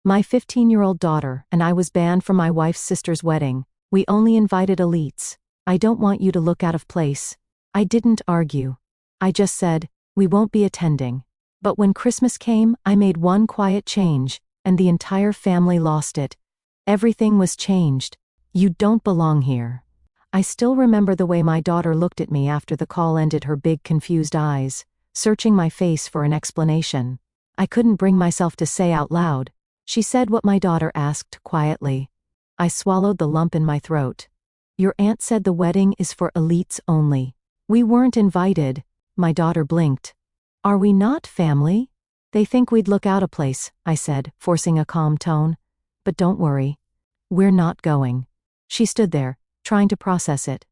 My 15-year-old daughter and I was banned from my wife's sister's wedding. We only invited elites. I don't want you to look out of place. I didn't argue. I just said, we won't be attending. But when Christmas came, I made one quiet change, and the entire family lost it. Everything was changed. You don't belong here. I still remember the way my daughter looked at me after the call ended, her big confused eyes, searching my face for an explanation. I couldn't bring myself to say out loud. She said what my daughter asked quietly. I swallowed the lump in my throat. Your aunt said the wedding is for elites only. We weren't invited. My daughter blinked. Are we not family? They think we'd look out of place, I said, forcing a calm tone. But don't worry. We're not going. She stood there, trying to process it.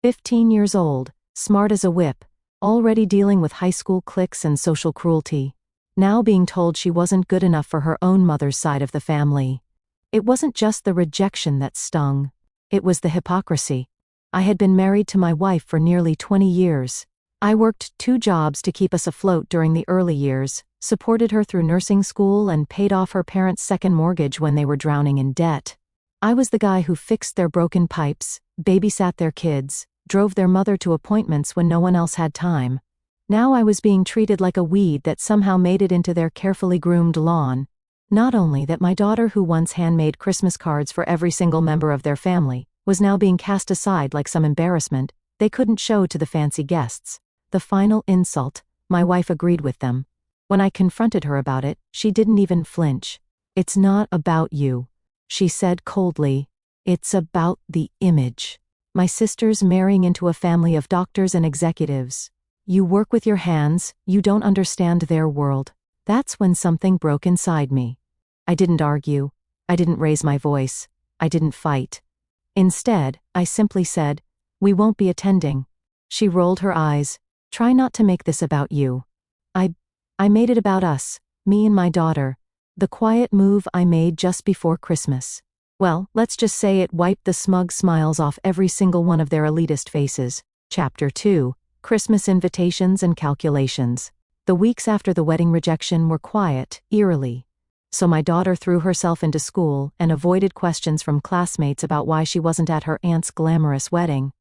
15 years old, smart as a whip, already dealing with high school cliques and social cruelty. Now being told she wasn't good enough for her own mother's side of the family. It wasn't just the rejection that stung. It was the hypocrisy. I had been married to my wife for nearly 20 years. I worked 2 jobs to keep us afloat during the early years, supported her through nursing school and paid off her parents' second mortgage when they were drowning in debt. I was the guy who fixed their broken pipes, babysat their kids, drove their mother to appointments when no one else had time. Now I was being treated like a weed that somehow made it into their carefully groomed lawn. Not only that, my daughter, who once handmade Christmas cards for every single member of their family, was now being cast aside like some embarrassment they couldn't show to the fancy guests. The final insult, my wife agreed with them. When I confronted her about it, she didn't even flinch. It's not about you, she said coldly. It's about the image. My sister's marrying into a family of doctors and executives. You work with your hands, you don't understand their world. That's when something broke inside me. I didn't argue. I didn't raise my voice. I didn't fight. Instead, I simply said, we won't be attending. She rolled her eyes. Try not to make this about you. I made it about us, me and my daughter. The quiet move I made just before Christmas. Well, let's just say it wiped the smug smiles off every single one of their elitist faces. Chapter 2. Christmas invitations and calculations. The weeks after the wedding rejection were quiet, eerily. So my daughter threw herself into school and avoided questions from classmates about why she wasn't at her aunt's glamorous wedding.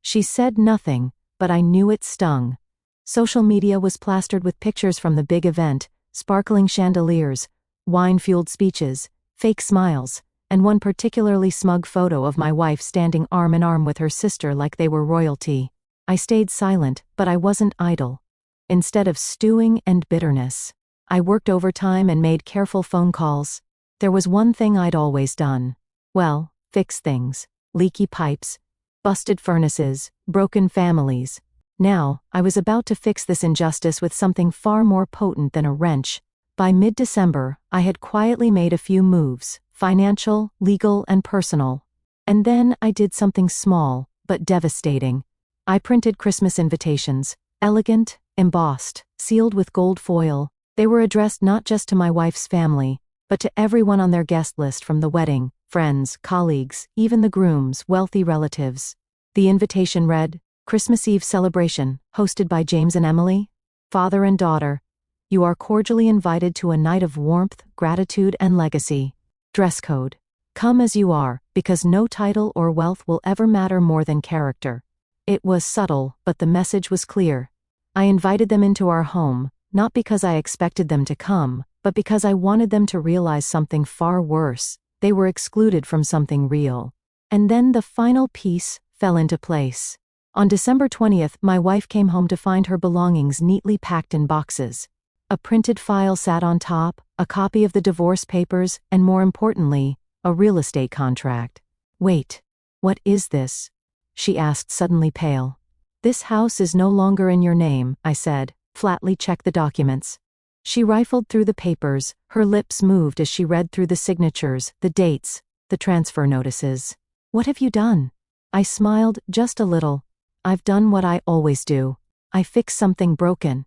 She said nothing, but I knew it stung. Social media was plastered with pictures from the big event, sparkling chandeliers, wine-fueled speeches, fake smiles, and one particularly smug photo of my wife standing arm in arm with her sister like they were royalty. I stayed silent, but I wasn't idle. Instead of stewing and bitterness, I worked overtime and made careful phone calls. There was one thing I'd always done. Well, fix things. Leaky pipes, busted furnaces, broken families. Now, I was about to fix this injustice with something far more potent than a wrench. By mid-December, I had quietly made a few moves, financial, legal, and personal. And then I did something small, but devastating. I printed Christmas invitations, elegant, embossed, sealed with gold foil. They were addressed not just to my wife's family, but to everyone on their guest list from the wedding, friends, colleagues, even the groom's wealthy relatives. The invitation read, Christmas Eve celebration, hosted by James and Emily, father and daughter. You are cordially invited to a night of warmth, gratitude, and legacy. Dress code. Come as you are, because no title or wealth will ever matter more than character. It was subtle, but the message was clear. I invited them into our home, not because I expected them to come, but because I wanted them to realize something far worse. They were excluded from something real. And then the final piece fell into place. On December 20th, my wife came home to find her belongings neatly packed in boxes. A printed file sat on top, a copy of the divorce papers, and more importantly, a real estate contract. Wait, what is this? She asked, suddenly pale. This house is no longer in your name, I said. Flatly check the documents. She rifled through the papers, her lips moved as she read through the signatures, the dates, the transfer notices. What have you done? I smiled, just a little. I've done what I always do. I fixed something broken.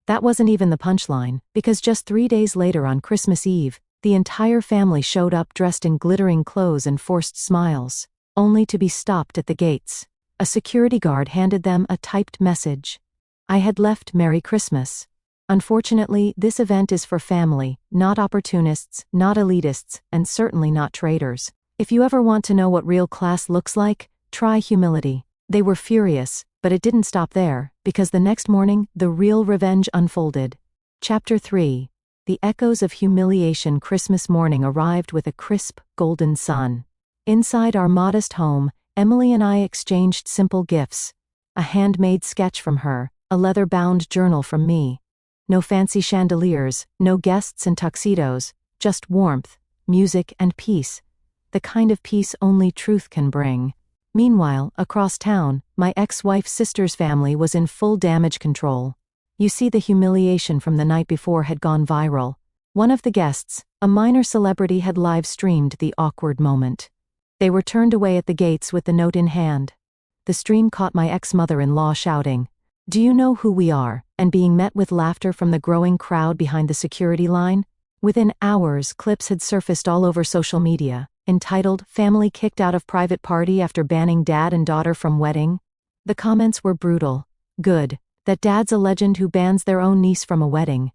That wasn't even the punchline, because just 3 days later on Christmas Eve, the entire family showed up dressed in glittering clothes and forced smiles, only to be stopped at the gates. A security guard handed them a typed message. I had left Merry Christmas. Unfortunately, this event is for family, not opportunists, not elitists, and certainly not traitors. If you ever want to know what real class looks like, try humility. They were furious, but it didn't stop there, because the next morning, the real revenge unfolded. Chapter 3. The echoes of humiliation. Christmas morning arrived with a crisp, golden sun. Inside our modest home, Emily and I exchanged simple gifts. A handmade sketch from her, a leather-bound journal from me. No fancy chandeliers, no guests in tuxedos, just warmth, music, and peace. The kind of peace only truth can bring. Meanwhile, across town, my ex-wife's sister's family was in full damage control. You see, the humiliation from the night before had gone viral. One of the guests, a minor celebrity, had live-streamed the awkward moment. They were turned away at the gates with the note in hand. The stream caught my ex-mother-in-law shouting, "Do you know who we are?" and being met with laughter from the growing crowd behind the security line. Within hours, clips had surfaced all over social media, entitled, "Family Kicked Out of Private Party After Banning Dad and Daughter from Wedding." The comments were brutal. "Good. That dad's a legend who bans their own niece from a wedding.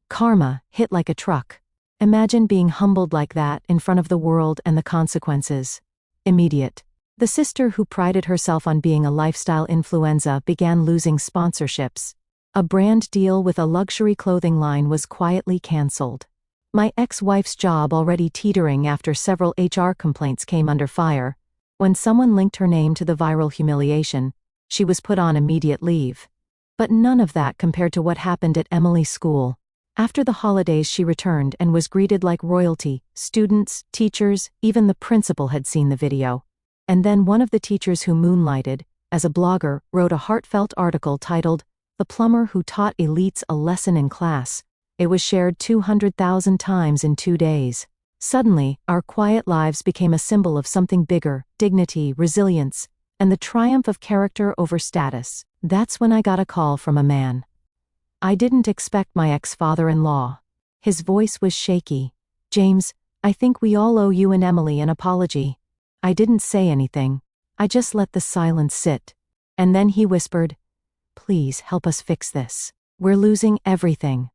Karma, hit like a truck. Imagine being humbled like that in front of the world and the consequences. Immediate." The sister who prided herself on being a lifestyle influencer began losing sponsorships. A brand deal with a luxury clothing line was quietly cancelled. My ex-wife's job already teetering after several HR complaints came under fire. When someone linked her name to the viral humiliation, she was put on immediate leave. But none of that compared to what happened at Emily's school. After the holidays, she returned and was greeted like royalty. Students, teachers, even the principal had seen the video. And then one of the teachers who moonlighted as a blogger wrote a heartfelt article titled, "The Plumber Who Taught Elites a Lesson in Class." It was shared 200,000 times in 2 days. Suddenly, our quiet lives became a symbol of something bigger: dignity, resilience, and the triumph of character over status. That's when I got a call from a man. I didn't expect my ex-father-in-law. His voice was shaky. "James, I think we all owe you and Emily an apology." I didn't say anything. I just let the silence sit. And then he whispered, "Please help us fix this. We're losing everything."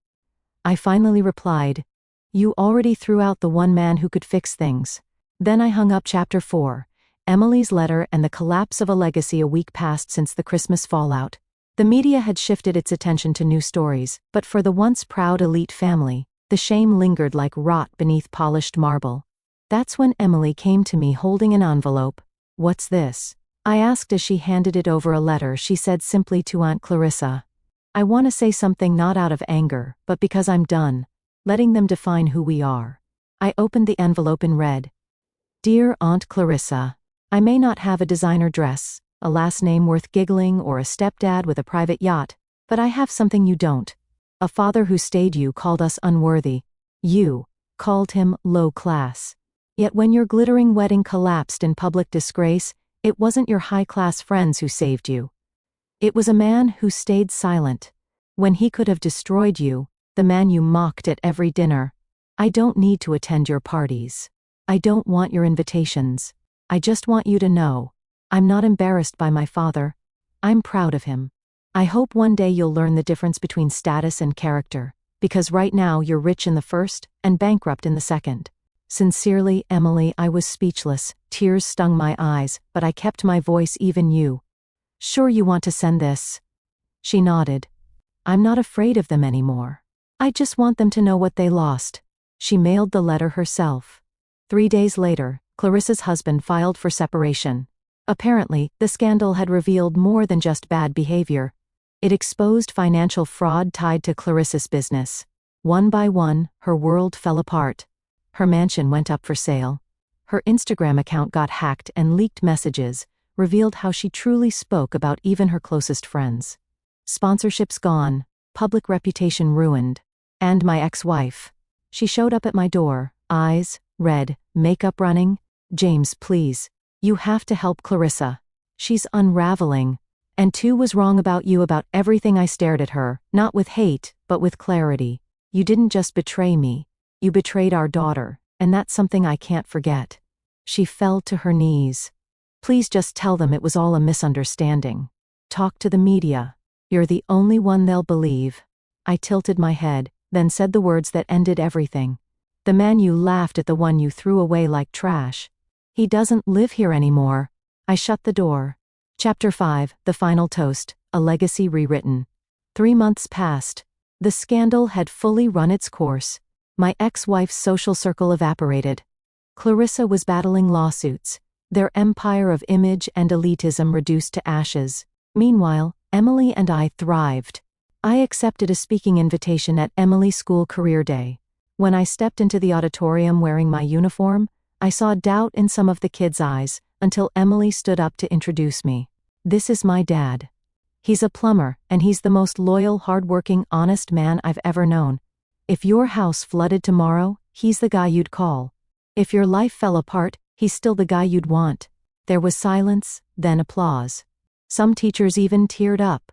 I finally replied, "You already threw out the one man who could fix things." Then I hung up. Chapter 4. Emily's letter and the collapse of a legacy. A week passed since the Christmas fallout. The media had shifted its attention to new stories, but for the once proud elite family, the shame lingered like rot beneath polished marble. That's when Emily came to me holding an envelope. "What's this?" I asked as she handed it over. "A letter," she said simply, "to Aunt Clarissa. I want to say something not out of anger, but because I'm done letting them define who we are." I opened the envelope and read, "Dear Aunt Clarissa, I may not have a designer dress, a last name worth giggling, or a stepdad with a private yacht, but I have something you don't. A father who stayed. You called us unworthy. You called him low class. Yet when your glittering wedding collapsed in public disgrace, it wasn't your high-class friends who saved you. It was a man who stayed silent when he could have destroyed you, the man you mocked at every dinner. I don't need to attend your parties. I don't want your invitations. I just want you to know, I'm not embarrassed by my father. I'm proud of him. I hope one day you'll learn the difference between status and character, because right now you're rich in the first and bankrupt in the second. Sincerely, Emily." I was speechless. Tears stung my eyes, but I kept my voice. "Even you. Sure you want to send this?" She nodded. "I'm not afraid of them anymore. I just want them to know what they lost." She mailed the letter herself. 3 days later, Clarissa's husband filed for separation. Apparently, the scandal had revealed more than just bad behavior. It exposed financial fraud tied to Clarissa's business. One by one, her world fell apart. Her mansion went up for sale. Her Instagram account got hacked, and leaked messages revealed how she truly spoke about even her closest friends. Sponsorships gone, public reputation ruined. And my ex-wife. She showed up at my door, eyes red, makeup running. "James, please. You have to help Clarissa. She's unraveling. And too was wrong about you, about everything." I stared at her, not with hate, but with clarity. "You didn't just betray me. You betrayed our daughter, and that's something I can't forget." She fell to her knees. "Please just tell them it was all a misunderstanding. Talk to the media. You're the only one they'll believe." I tilted my head, then said the words that ended everything. The man you laughed at, the one you threw away like trash. He doesn't live here anymore. I shut the door. Chapter 5, The Final Toast, A Legacy Rewritten. 3 months passed. The scandal had fully run its course. My ex-wife's social circle evaporated. Clarissa was battling lawsuits, their empire of image and elitism reduced to ashes. Meanwhile, Emily and I thrived. I accepted a speaking invitation at Emily School Career Day. When I stepped into the auditorium wearing my uniform, I saw doubt in some of the kids' eyes, until Emily stood up to introduce me. This is my dad. He's a plumber, and he's the most loyal, hardworking, honest man I've ever known. If your house flooded tomorrow, he's the guy you'd call. If your life fell apart, he's still the guy you'd want. There was silence, then applause. Some teachers even teared up.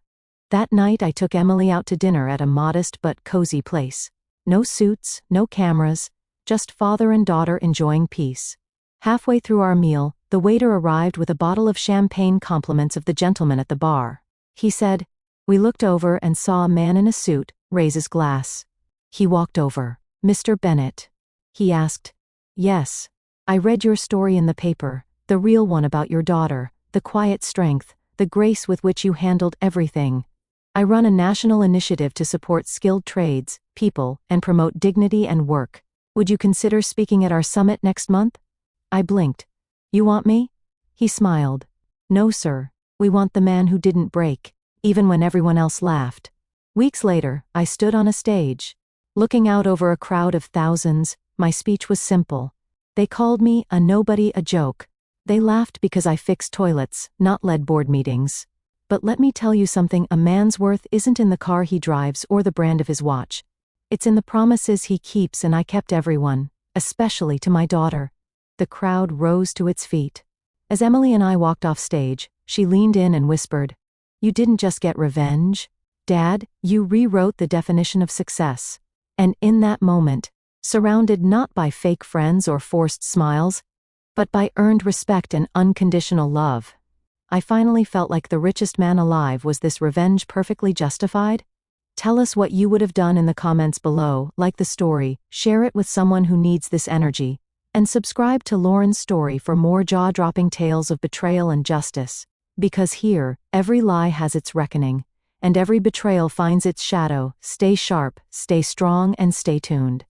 That night I took Emily out to dinner at a modest but cozy place. No suits, no cameras, just father and daughter enjoying peace. Halfway through our meal, the waiter arrived with a bottle of champagne, compliments of the gentleman at the bar. He said. We looked over and saw a man in a suit raise his glass. He walked over. Mr. Bennett. He asked. Yes. I read your story in the paper, the real one about your daughter, the quiet strength, the grace with which you handled everything. I run a national initiative to support skilled trades, people, and promote dignity and work. Would you consider speaking at our summit next month? I blinked. You want me? He smiled. No, sir. We want the man who didn't break, even when everyone else laughed. Weeks later, I stood on a stage. Looking out over a crowd of thousands, my speech was simple. They called me a nobody, a joke. They laughed because I fixed toilets, not led board meetings. But let me tell you something, a man's worth isn't in the car he drives or the brand of his watch. It's in the promises he keeps, and I kept everyone, especially to my daughter. The crowd rose to its feet. As Emily and I walked off stage, she leaned in and whispered, You didn't just get revenge, Dad, you rewrote the definition of success. And in that moment, surrounded not by fake friends or forced smiles, but by earned respect and unconditional love, I finally felt like the richest man alive. Was this revenge perfectly justified? Tell us what you would have done in the comments below, like the story, share it with someone who needs this energy, and subscribe to Lauren's Story for more jaw-dropping tales of betrayal and justice. Because here, every lie has its reckoning, and every betrayal finds its shadow. Stay sharp, stay strong, and stay tuned.